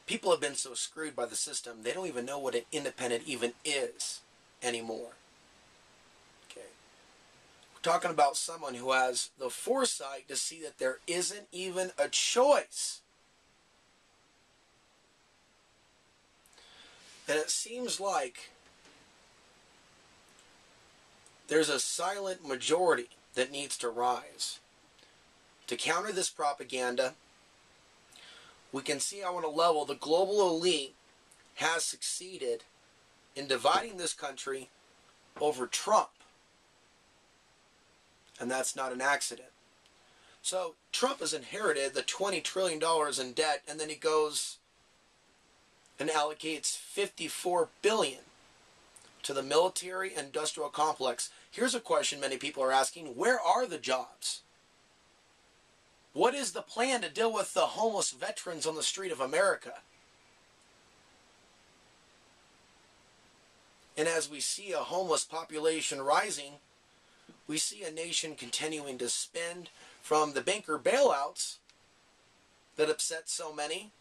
People have been so screwed by the system, they don't even know what an independent even is anymore. Okay. We're talking about someone who has the foresight to see that there isn't even a choice. And it seems like there's a silent majority that needs to rise. To counter this propaganda, we can see how on a level the global elite has succeeded in dividing this country over Trump. And that's not an accident. So Trump has inherited the $20 trillion in debt, and then he goes and allocates $54 billion to the military industrial complex. Here's a question many people are asking: where are the jobs? What is the plan to deal with the homeless veterans on the street of America? And as we see a homeless population rising, we see a nation continuing to spend from the banker bailouts that upset so many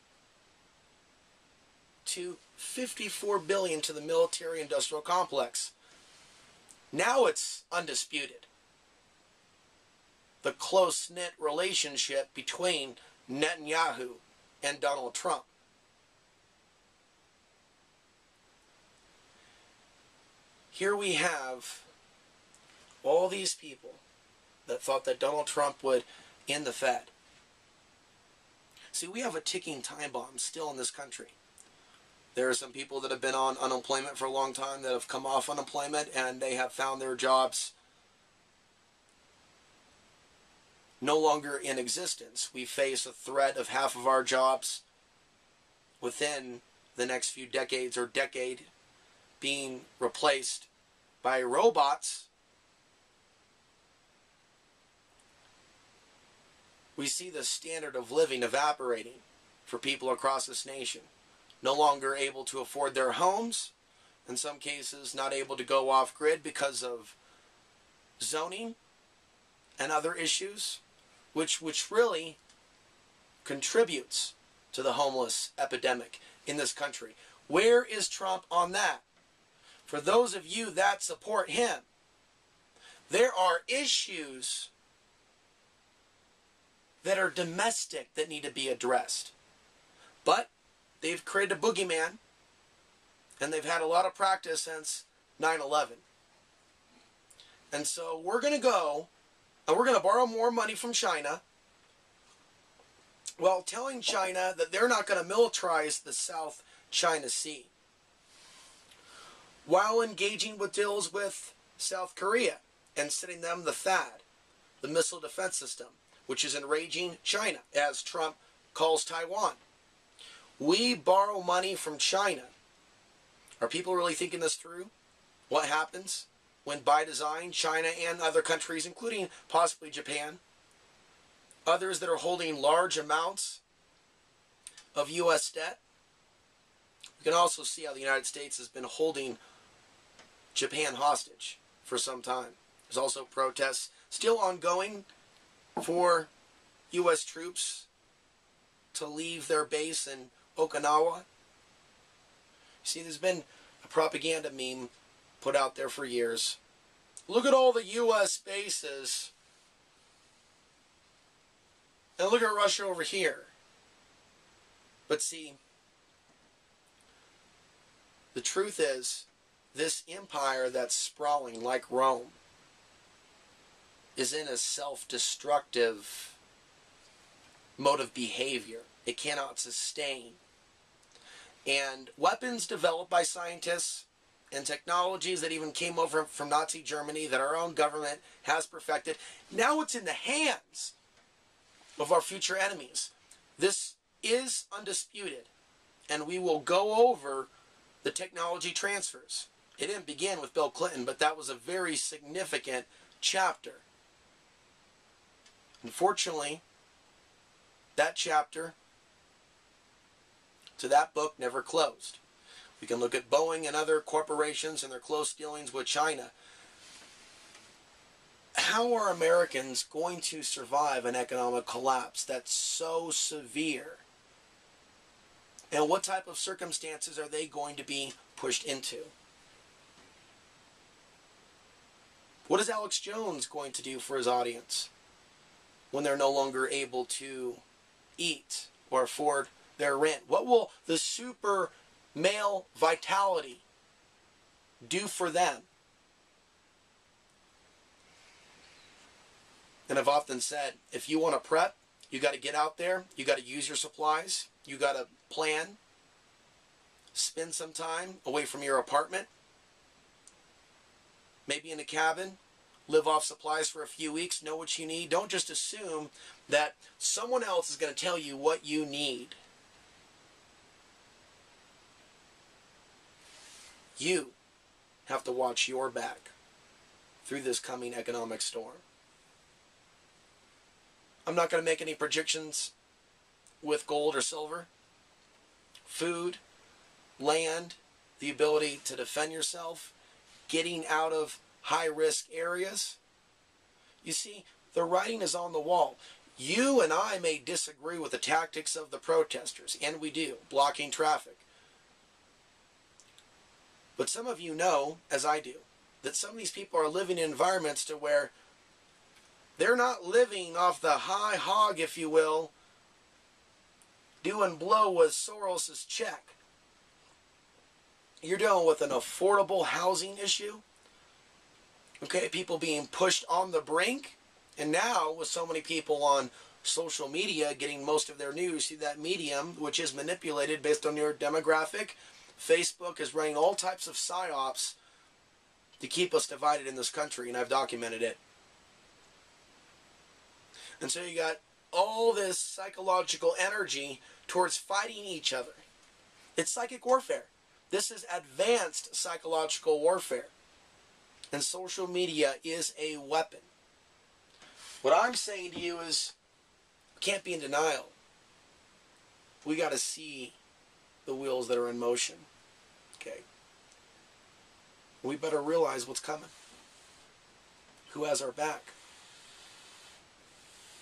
to $54 billion to the military industrial complex. Now it's undisputed. The close-knit relationship between Netanyahu and Donald Trump. Here we have all these people that thought that Donald Trump would end the Fed. See, we have a ticking time bomb still in this country. There are some people that have been on unemployment for a long time that have come off unemployment, and they have found their jobs no longer in existence. We face a threat of half of our jobs within the next few decades or decade being replaced by robots. We see the standard of living evaporating for people across this nation. No longer able to afford their homes, in some cases not able to go off-grid because of zoning and other issues, which really contributes to the homeless epidemic in this country. Where is Trump on that? For those of you that support him, there are issues that are domestic that need to be addressed. But they've created a boogeyman, and they've had a lot of practice since 9/11. And so we're going to go, and we're going to borrow more money from China, while telling China that they're not going to militarize the South China Sea, while engaging with deals with South Korea and sending them the THAAD, the missile defense system, which is enraging China, as Trump calls Taiwan. We borrow money from China. Are people really thinking this through? What happens when, by design, China and other countries, including possibly Japan, others that are holding large amounts of U.S. debt? We can also see how the United States has been holding Japan hostage for some time. There's also protests still ongoing for U.S. troops to leave their base in Okinawa. See, there's been a propaganda meme put out there for years. Look at all the U.S. bases, and look at Russia over here. But see, the truth is, this empire that's sprawling like Rome is in a self-destructive mode of behavior. It cannot sustain. And weapons developed by scientists and technologies that even came over from Nazi Germany that our own government has perfected, now it's in the hands of our future enemies. This is undisputed, and we will go over the technology transfers. It didn't begin with Bill Clinton, but that was a very significant chapter. Unfortunately, that chapter to that book never closed. We can look at Boeing and other corporations and their close dealings with China. How are Americans going to survive an economic collapse that's so severe And what type of circumstances are they going to be pushed into? What is Alex Jones going to do for his audience when they're no longer able to eat or afford their rent? What will the super male vitality do for them? And I've often said, if you want to prep, you got to get out there, you got to use your supplies, you got to plan, spend some time away from your apartment, maybe in a cabin, live off supplies for a few weeks, know what you need. Don't just assume that someone else is going to tell you what you need. You have to watch your back through this coming economic storm. I'm not going to make any predictions with gold or silver. Food, land, the ability to defend yourself, getting out of high-risk areas. You see, the writing is on the wall. You and I may disagree with the tactics of the protesters, and we do, blocking traffic. But some of you know, as I do, that some of these people are living in environments to where they're not living off the high hog, if you will, doing blow with Soros's check. You're dealing with an affordable housing issue. Okay, people being pushed on the brink. And now, with so many people on social media getting most of their news through that medium, which is manipulated based on your demographic, Facebook is running all types of psyops to keep us divided in this country, and I've documented it. And so you got all this psychological energy towards fighting each other. It's psychic warfare. This is advanced psychological warfare. And social media is a weapon. What I'm saying to you is, we can't be in denial. We got to see the wheels that are in motion. Okay? We better realize what's coming. Who has our back?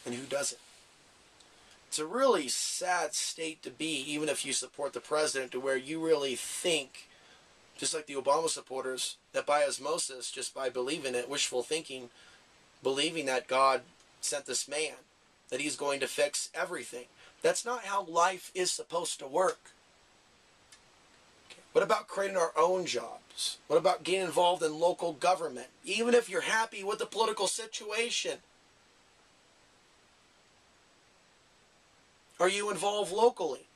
And who doesn't? It's a really sad state to be, even if you support the president, to where you really think, just like the Obama supporters, that by osmosis, just by believing it, wishful thinking, believing that God sent this man, that he's going to fix everything. That's not how life is supposed to work. Okay. What about creating our own jobs? What about getting involved in local government? Even if you're happy with the political situation, are you involved locally?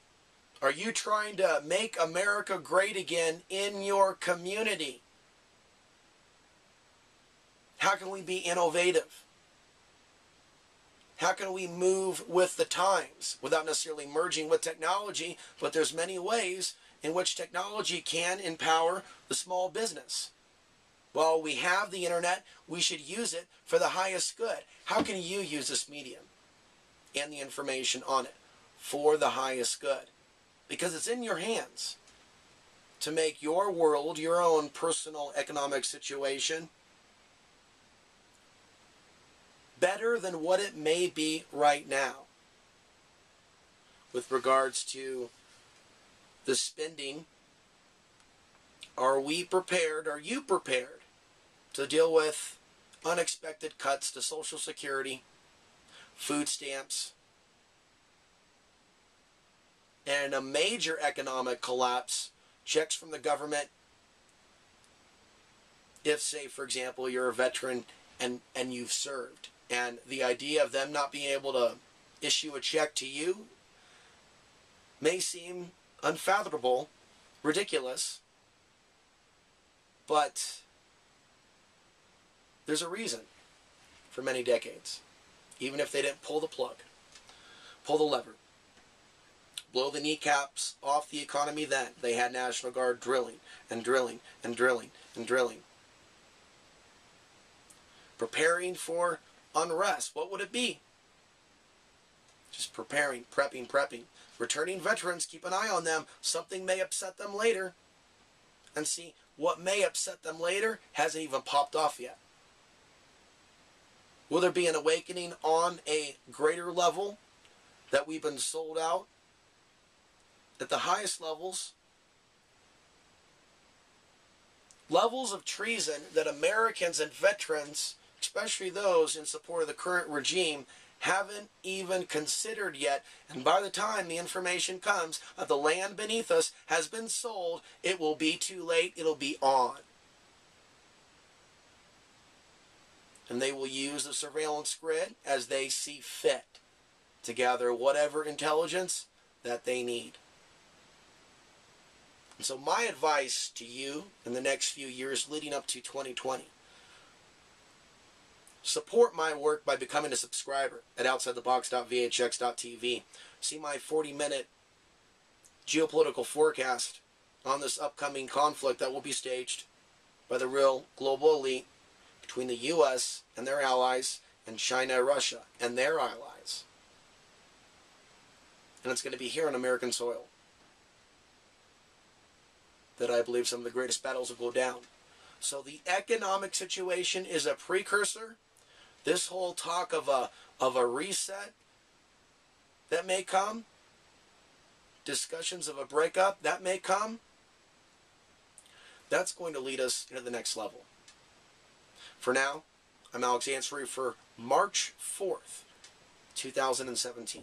Are you trying to make America great again in your community? How can we be innovative? How can we move with the times without necessarily merging with technology? But there's many ways in which technology can empower the small business. While we have the internet, we should use it for the highest good. How can you use this medium and the information on it for the highest good? Because it's in your hands to make your world, your own personal economic situation, better than what it may be right now. With regards to the spending, are we prepared, are you prepared to deal with unexpected cuts to Social Security, food stamps, and a major economic collapse, checks from the government, if, say, for example, you're a veteran and you've served, and the idea of them not being able to issue a check to you may seem unfathomable, ridiculous, but there's a reason for many decades. Even if they didn't pull the plug, pull the lever, blow the kneecaps off the economy then, they had National Guard drilling and drilling and drilling and drilling. Preparing for unrest. What would it be? Just preparing, prepping. Returning veterans, keep an eye on them. Something may upset them later. And see, what may upset them later hasn't even popped off yet. Will there be an awakening on a greater level that we've been sold out at the highest levels, levels of treason that Americans and veterans, especially those in support of the current regime, haven't even considered yet. And by the time the information comes that the land beneath us has been sold, it will be too late. It'll be on. And they will use the surveillance grid as they see fit to gather whatever intelligence that they need. And so my advice to you in the next few years leading up to 2020, support my work by becoming a subscriber at OutsideTheBox.vhx.tv. See my 40-minute geopolitical forecast on this upcoming conflict that will be staged by the real global elite between the U.S. and their allies and China and Russia and their allies. And it's going to be here on American soil that I believe some of the greatest battles will go down. So the economic situation is a precursor. This whole talk of a reset that may come, discussions of a breakup that may come, that's going to lead us into the next level. For now, I'm Alex Ansary for March 4th, 2017.